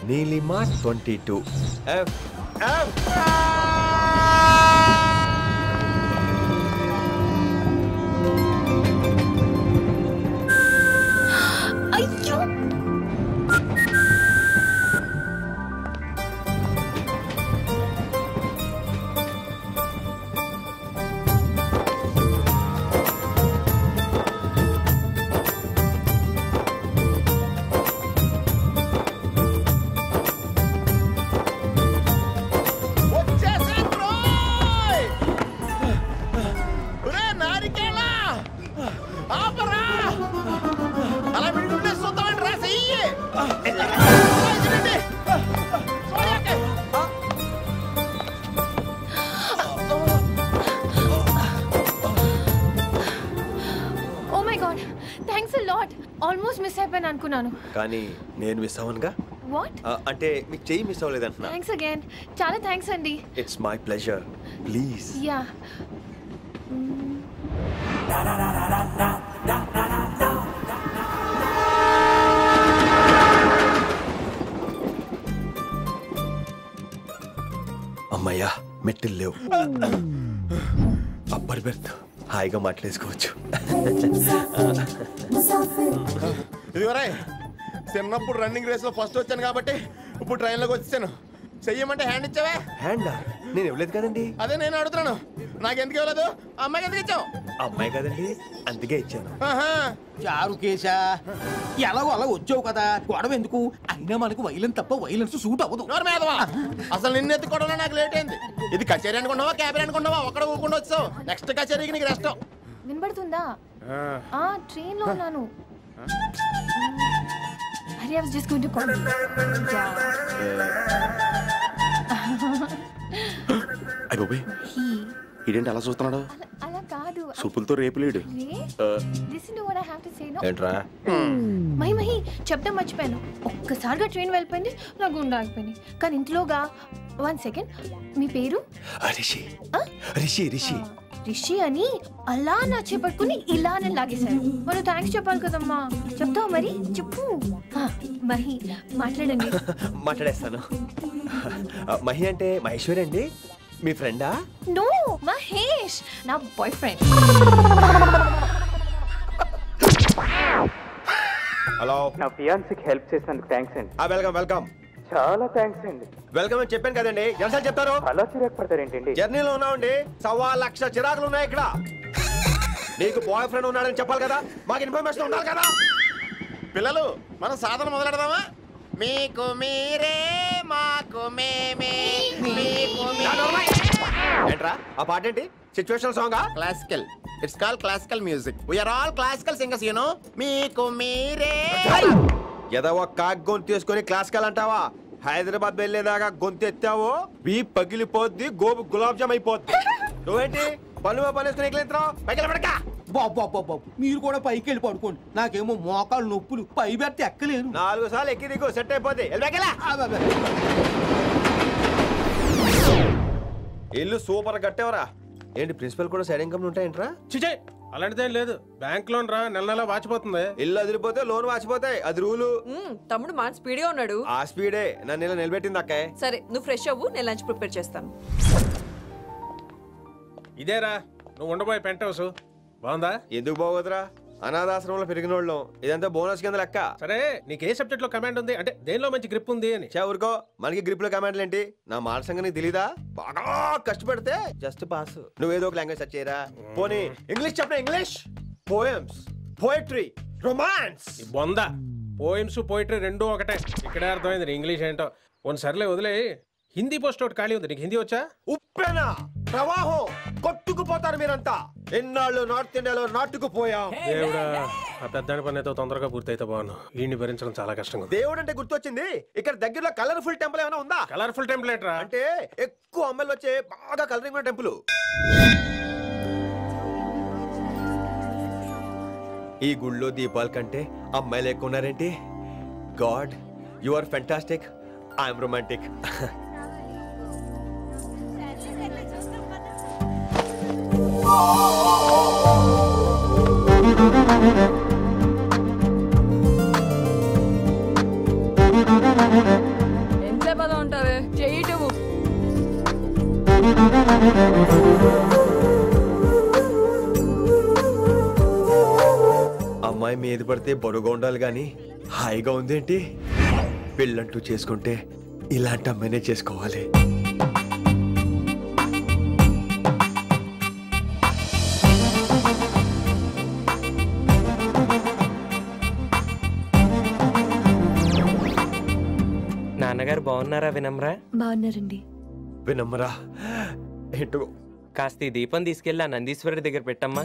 Neelima 22 F F అయ్యో almost miss అయిపోయాను అనుకున్నాను కానీ నేను మిస్ అవ్వనుగా వాట్ అంటే మీకు చెయ్యి మిస్ అవ్వలేదంటున్నా థ్యాంక్స్ అగైన్ చాలా థ్యాంక్స్ అండి it's my pleasure please yeah అమ్మయ్యా మెట్టులు లేవు అప్పర్ బెర్త్ హాయిగా మాట్లాడేసుకోవచ్చు ఇదిగోరా చిన్నప్పుడు రన్నింగ్ రేస్ లో ఫస్ట్ వచ్చాను కాబట్టి ఇప్పుడు ట్రైన్ లోకి వచ్చాను చెయ్యమంటే హ్యాండ్ ఇచ్చావే హ్యాండా నేను ఇవ్వలేదు కదండి అదే నేను అడుగుతున్నాను నాకెందుకు ఇవ్వలేదు అమ్మాయికి ఎందుకు ఇచ్చావు అమ్మాయి కదండి అందుకే ఇచ్చాను చారు కేశా ఎలాగో అలా వచ్చావు కదా గొడవ ఎందుకు అయినా మనకు వైలెన్స్ తప్ప వైలెన్స్ సూట్ అవ్వదు అసలు నిన్ను ఎత్తుకోవడంలో నాకు లేట్ అయింది ఇది కచేరీ అనుకున్నావా క్యాబరీ అనుకున్నావా ఒక్కడ ఊరుకుండా వచ్చావు నెక్స్ట్ కచేరీకి నీకు రెస్ట్ వినబడుతుందా ట్రైన్ లో ఉన్నాను Hari I was just going to call అయ్యో ఇదేంటి అలా చూస్తున్నాడు అలా కాదు సూపులతో రేపులేడు listen to what I have to say no ఏంట్రా మహి చెప్తే మర్చిపోయాను ఒక్కసారిగా ట్రైన్ వెళ్ళిపోయింది నా గుండె ఆగిపోయింది కానీ ఇంట్లోగా 1 సెకండ్ మీ పేరు రిషి రిషి రిషి రిషి అని అలా నా చేపట్టుకుని ఇలా నేను లాగేశారు మనం థ్యాంక్స్ చెప్పాలి కదమ్మా చెప్తావు మరి చెప్పు మహి మాట్లాడండి మాట్లాడేస్తాను మహి అంటే మహేశ్వరి అండి మీ ఫ్రెండా నో మహేష్ నా బాయ్ ఫ్రెండ్ హలో నా ఫియాన్సీకి హెల్ప్ చేసినందుకు థ్యాంక్స్ అండి వెల్కమ్ వెల్కమ్ చాలా థ్యాంక్స్ అండి వెల్కమ్ అని చెప్పాను కదండి ఎంత చెప్తారు అలా చిరాకు పడతారేంటండి జర్నీలో ఉన్నామండి 1,00,000 చిరాకులు ఉన్నాయి ఇక్కడ నీకు బాయ్ ఫ్రెండ్ ఉన్నాడని చెప్పాలి కదా మాకు ఇన్ఫర్మేషన్ ఉండాలి కదా పిల్లలు మనం సాధన మొదలెడదామా మీకు మీరే మాకు మేమే ఏంట్రా ఆ పాట ఏంటి situation song classical it's call classical music we are all classical singers you know మీకు మీరే ఏదో ఒక కాక్ గొంతు తీసుకొని క్లాసికల్ అంటావా హైదరాబాద్ వెళ్ళేదాకా గొంతు ఎత్తావో వీ పగిలిపోద్ది గోబు గులాబ్ జామ్ అయిపోద్ది నువ్వేంటి పనులు పనిస్తున్నావు బాబు మీరు కూడా పైకి వెళ్ళి పడుకోండి నాకేమో మోకాలు నొప్పులు పై బెర్త ఎక్కలేను 4 సార్లు ఎక్కి దిగు సెట్ అయిపోద్ది ఇల్లు సూపర్ కట్టేవరా ఏంటి ప్రిన్సిపల్ కూడా సైడ్ ఇన్కమ్ ఉంటాయంట్రా చిచే అలాంటిదేం లేదు బ్యాంక్ లోన్ రా నెల నెల వాచిపోతుంది ఇల్లు అదిరిపోతే లోన్ వాచిపోతాయి అది రూలు తమ్ముడు మా స్పీడ్గా ఉన్నాడు ఆ స్పీడే నన్ను ఇలా నిలబెట్టింది అక్కే సరే నువ్వు ఫ్రెష్ అవ్వు నేను లంచ్ ప్రిపేర్ చేస్తాను ఇదేరా నువ్వు ఉండబోయే పెంట్ హౌస్ బాగుందా ఎందుకు బాగోదురా అనాథాశ్రమంలో పెరిగిన వాళ్ళం ఇదంతా బోనస్ కింద లెక్క సరే నీకు ఏ సబ్జెక్ట్ లో కమాండ్ ఉంది అంటే దేనిలో మంచి గ్రిప్ ఉంది అని ఊరుకో మనకి గ్రిప్ లో కమాండ్లు ఏంటి నా మాట సంగతి నీకు తెలీదా బాగా కష్టపడితే జస్ట్ పాస్ నువ్వేదో ఒక లాంగ్వేజ్ సెర్చ్ చేయరా పోనీ ఇంగ్లీష్ చెప్పిన ఇంగ్లీష్ పోయమ్స్ పోయట్రీ రొమాన్స్ బొంద పోయిమ్స్ పోయిటరీ రెండూ ఒకటే ఇక్కడే అర్థమైంది ఇంగ్లీష్ ఏంటో కొన్ని సర్లే వదిలే హిందీ పోస్ట్ ఒకటి ఖాళీ ఉంది నీకు హిందీ వచ్చా ఉప్పెనా ప్రవాహం కొట్టుకుపోతారు మీరంతా ఎన్నాళ్ళు నార్త్ ఇండియాలో నాటుకుపోయాం దేవుడా ఆ పెద్దాని పని అయితే తొందరగా పూర్తయితే బాగున్నాను వీడిని భరించడం చాలా కష్టంగా ఉంది దేవుడు అంటే గుర్తొచ్చింది ఇక్కడ దగ్గరలో కలర్ఫుల్ టెంపుల్ ఏమైనా ఉందా కలర్ఫుల్ టెంపుల్ ఏంట్రా అంటే ఎక్కువ అమ్మాయిలు వచ్చే బాగా కలరింగ్ ఉన్న టెంపుల్ ఈ గుళ్ళో దీపాల కంటే అమ్మాయిలు ఎక్కువ ఉన్నారేంటి god you are fantastic I am romantic అమ్మాయి మీద పడితే బరువుగా ఉండాలి గాని హాయిగా ఉందేంటి? పెళ్ళంటూ చేసుకుంటే ఇలాంటి అమ్మాయినే చేసుకోవాలి. నాన్నగారు బాగున్నారా వినమ్రా? బాగున్నారండి. వినమ్రా ఏంటో కాస్త ఈ దీపం తీసుకెళ్ళి ఆ నందీశ్వరుడి దగ్గర పెట్టమ్మా.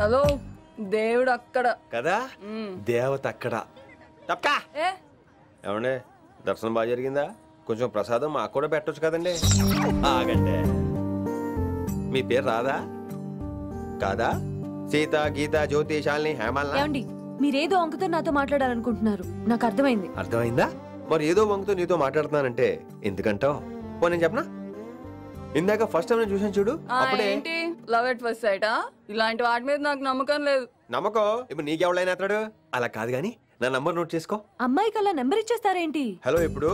హలో, దేవుడు అక్కడ కదా, దేవత అక్కడ. తప్పకా ఏ ఏమండే, దర్శనం బాగా జరిగిందా? కొంచెం ప్రసాదం మాకు కూడా పెట్టొచ్చు కదండి. ఆగండి, మీ పేరు రాదా? కాదా? సీత, గీత, జ్యోతి, శాలిని, హేమల్. ఏమండి, మీరేదో అంకుతో నాతో మాట్లాడాలనుకుంటున్నారు, నాకు అర్థమైంది. అర్థమైందా? మరి ఏదో వంగుతో నీతో మాట్లాడుతున్నానంటే ఎందుకంటావు? పో నేను చెప్పనా? ఇందాక ఫస్ట్ టైం నేను చూసాను చూడు, అప్పుడే. ఏంటి లవ్ ఎట్ ఫస్ట్ సైటా? ఇలాంటి వాటి మీద నాకు నమ్మకం లేదు. నమ్మకం ఇప్పుడు నీకెవడైనా అతడు? అలా కాదు గాని నా నంబర్ నోట్ చేసుకో. అమ్మాయికి అలా నెంబర్ ఇచ్చేస్తారేంటి? హలో, ఇప్పుడు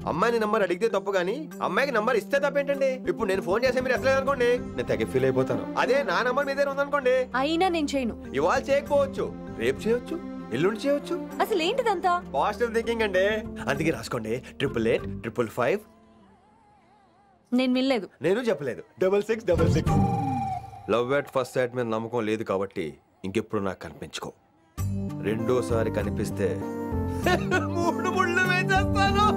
అమ్మాయిని నంబర్ అడిగితే తప్పు గానీ అమ్మాయికి నంబర్ ఇస్తే తప్పేంటండి? ఇప్పుడు నేను ఫోన్ చేస్తే మీరు ఎట్లా అనుకోండి, నేను తెగ ఫీల్ అయిపోతాను. అదే నా నంబర్ మీదే ఉందనుకోండి, అయినా నేను చేయను. ఇవాళ చేయకపోవచ్చు, రేపు చేయొచ్చు, ఎల్లుండి చేయొచ్చు. అసలు ఏంటిదంతా? పాజిటివ్ థింకింగ్ అండి. అందుకే రాసుకోండి 888 నేను వినలేదు. నేను చెప్పలేదు 6666. లవ్ ఎట్ ఫస్ట్ సైట్ మీద నమ్మకం లేదు కాబట్టి ఇంకెప్పుడు నాకు కనిపించుకో. రెండోసారి కనిపిస్తే 3 ముళ్ళు వేసేస్తాను.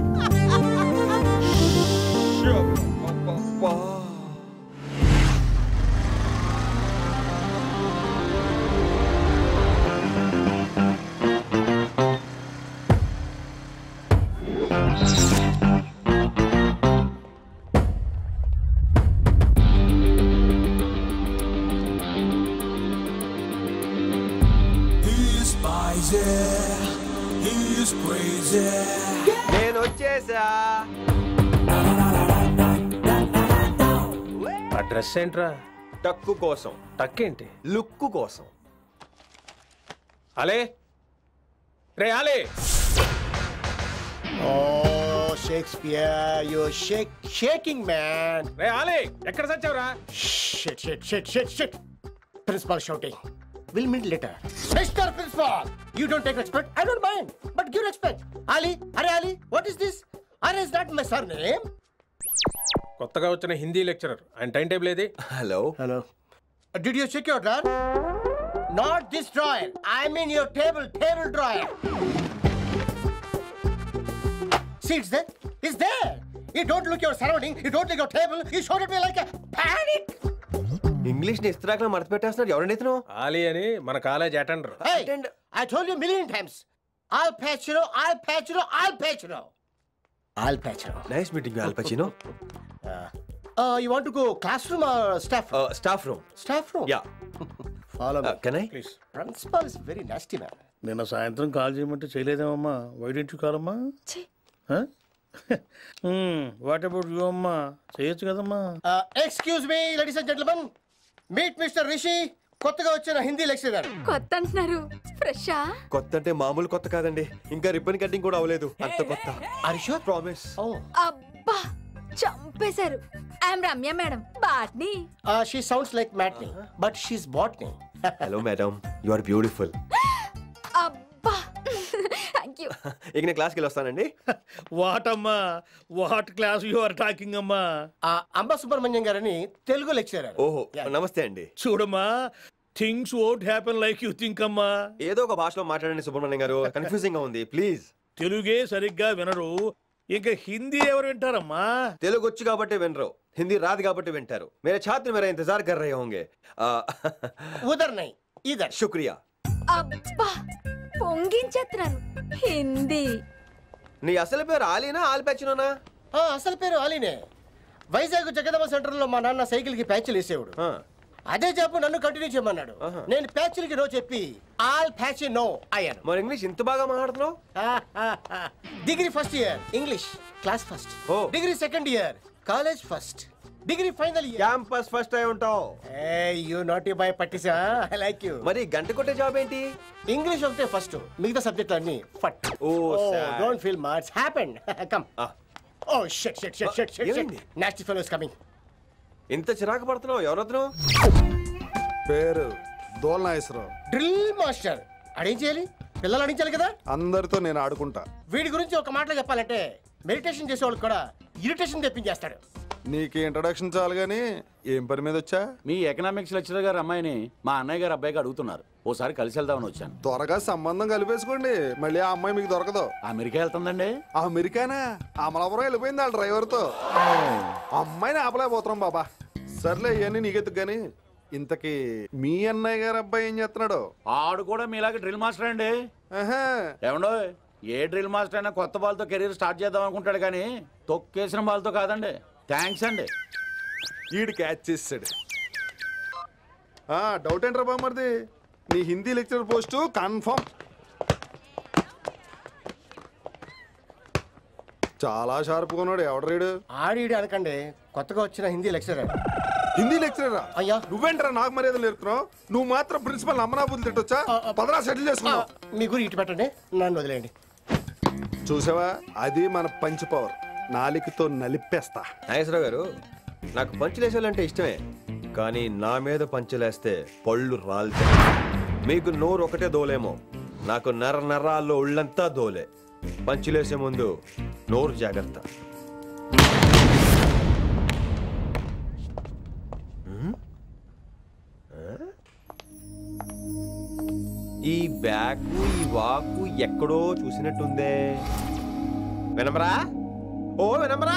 నేను వచ్చేసా. ఆ డ్రెస్ ఏంట్రా? టక్కు కోసం. టక్కేంటి? లుక్కు కోసం. అలే రే అలే. Oh, Shakespeare, you're shaking, man. రే అలే, ఎక్కడ సచ్చావురా? Shit. Principal shouting. We'll meet later. Mr. Principal, you don't take respect. I don't mind, but give respect. Ali, Ali, what is this? Is that my surname? కొత్తగా వచ్చిన Hindi lecturer, ఆయన time table ఏది? Hello. Did you check your drawer? Not this drawer. I mean your table drawer. See, it's there. It's there. You don't look your surrounding. You don't look your table. You showed at me like a panic. English ని ఇస్త్రాక్ మడత పెట్టేస్తున్నాడు. ఎవరండి ఇతను? ఆలీ అని మన college attender. Hey, I told you a million times. I'll patch you. Nice meeting you, all పచినో. You want to go classroom or staff room? Staff room. Staff room? Yeah. Follow me. Can I? Please. Principal is very nasty man. నిన్న సాయంత్రం call చేయమంటే చేయలేదేమమ్మా? వైడెంట్ కాలమ్మా? What about you అమ్మా? చేయొచ్చు కదమ్మా. Excuse me, ladies and gentlemen. Meet Mr. Rishi. కొత్తగా వచ్చిన Hindi lecturer. కొత్త అంటున్నారు, ఫ్రెషా? కొత్త అంటే మామూలు కొత్త కాదండి, ఇంకా రిబ్బన్ కటింగ్ కూడా అవ్వలేదు, అంత కొత్త. Are you sure? ప్రామిస్. అబ్బా, చంపేశారు. I'm Ramya madam, botany. She sounds like Matney, but she's botany. Hello madam, you are beautiful. అబ్బా, థ్యాంక్ యూ. ఇక నేను క్లాస్కి వెళ్ళి వస్తానండి. వాట్ అమ్మా? What class you are talking అమ్మా? అంబ సుబ్రహ్మణ్యం గారని తెలుగు లెక్చరర్. ఓహో, నమస్తే అండి. చూడమ్మా, things won't happen like you think అమ్మా. ఏదో ఒక భాషలో మాట్లాడండి సుబ్రహ్మణ్యం గారు, కన్ఫ్యూజింగ్ గా ఉంది, ప్లీజ్. తెలుగే సరిగ్గా వినరు, ఇంకా హిందీ ఎవరు వింటారమ్మా? తెలుగు వచ్చు కాబట్టి వినరు, హిందీ రాదు కాబట్టి వింటారు. मेरे छात्र मेरा इंतजार कर रहे होंगे. उधर नहीं, इधर. शुक्रिया. అబ్బా, పొంగించేస్తున్నారు. హిందీ. నీ అసలు పేరు ఆలీనా, ఆల్ ప్యాచినోనా? అసలు పేరు ఆలీనే. వైజాగ్ జగదమ్మ సెంటర్ లో మా నాన్న సైకిల్ కి ప్యాచ్లు వేసేవాడు. అదే చెప్పు నన్ను కంటిన్యూ చేయమన్నాడు. నేను ప్యాచ్లకి నో చెప్పి ఆల్ ప్యాచ్ నో అయ్యాను. మరి ఇంగ్లీష్ ఇంత బాగా మాట్లాడుతున్నావు? Degree first year English class first, degree second year college first, degree final year. Campus first అయి ఉంటావు. యూ నాటీ బాయ్ పట్టిసా. I like you. మరి గంట కొట్టే జాబ్ ఏంటి? ఇంగ్లీష్ ఒకటే ఫస్ట్, మిగతా సబ్జెక్ట్ అన్ని ఫట్. sad. Don't feel much happened. Come. Oh shit shit shit shit shit. ఏమైంది? Nasty fellows coming. ఇంత చిరాకు పడుతున్నావు, ఎవరొద్దు? పేరు దోల్నాగేశ్వరరావు. Drill master. అడేం చేయాలి? పిల్లలు అడించాలి కదా. అందరితో నేను ఆడుకుంటా. వీడి గురించి ఒక మాటలో చెప్పాలంటే మెడిటేషన్ చేసేవాళ్ళు కూడా ఇరిటేషన్ తెప్పించేస్తాడు. నీకు ఇంట్రడక్షన్ చాలు గానీ ఏం పని మీద వచ్చా? మీ ఎకనామిక్స్ లెక్చరర్ గారు అమ్మాయిని మా అన్నయ్య గారు అబ్బాయికి అడుగుతున్నారు. ఓసారి కలిసి వెళ్దామని వచ్చాను. త్వరగా సంబంధం కలిపేసుకోండి, మళ్ళీ ఆ అమ్మాయి మీకు దొరకదు. అమెరికా వెళ్తుందండి. అమెరికానా? అమలాపురం వెళ్ళిపోయింది వాళ్ళ డ్రైవర్తో. అమ్మాయిని ఆపలేకపోతున్నాం బాబా. సర్లే ఇవన్నీ నీకెత్తుకు గాని ఇంతకీ మీ అన్నయ్య గారు అబ్బాయి ఏం చేస్తున్నాడు? ఆడు కూడా మీలాగే డ్రిల్ మాస్టర్ అండి. ఏమండో, ఏ డ్రిల్ మాస్టర్ అయినా కొత్త బాల్తో కెరీర్ స్టార్ట్ చేద్దాం అనుకుంటాడు కానీ తొక్కేసిన బాల్తో కాదండి. థ్యాంక్స్ అండి. ఈడు క్యాచ్ చేసాడు. డౌట్ ఏంట్రా బామ్మర్ది, నీ హిందీ లెక్చరర్ పోస్టు కన్ఫర్మ్. చాలా షార్ప్గా ఉన్నాడు. ఎవడరీడు? ఆడీడు అనకండి, కొత్తగా వచ్చిన హిందీ లెక్చరర్. హిందీ లెక్చరరా? అయ్యా నువ్వేంట్రా నాకు మర్యాదలు నేర్పుతున్నావు? నువ్వు మాత్రం ప్రిన్సిపల్ అమ్మనాబుద్ధి తిట్టొచ్చా? పదరా సెటిల్ చేసుకున్నావు. మీ గురి ఇటు పెట్టండి, నన్ను వదిలేయండి. చూసావా, అది మన పంచ్ పవర్. నాలికతో నలిపేస్తా. నాగేశ్వరరావు గారు, నాకు పంచులేసాలంటే ఇష్టమే, కానీ నా మీద పంచులేస్తే పళ్ళు రాలితే. మీకు నోరు ఒకటే దోలేమో, నాకు నరాల్లో ఒళ్ళంతా దోలే. పంచులేసే ముందు నోరు జాగ్రత్త. ఈ బ్యాకు ఈ వాకు ఎక్కడో చూసినట్టుందే. వినమ్రా? ఓ వినమ్రా?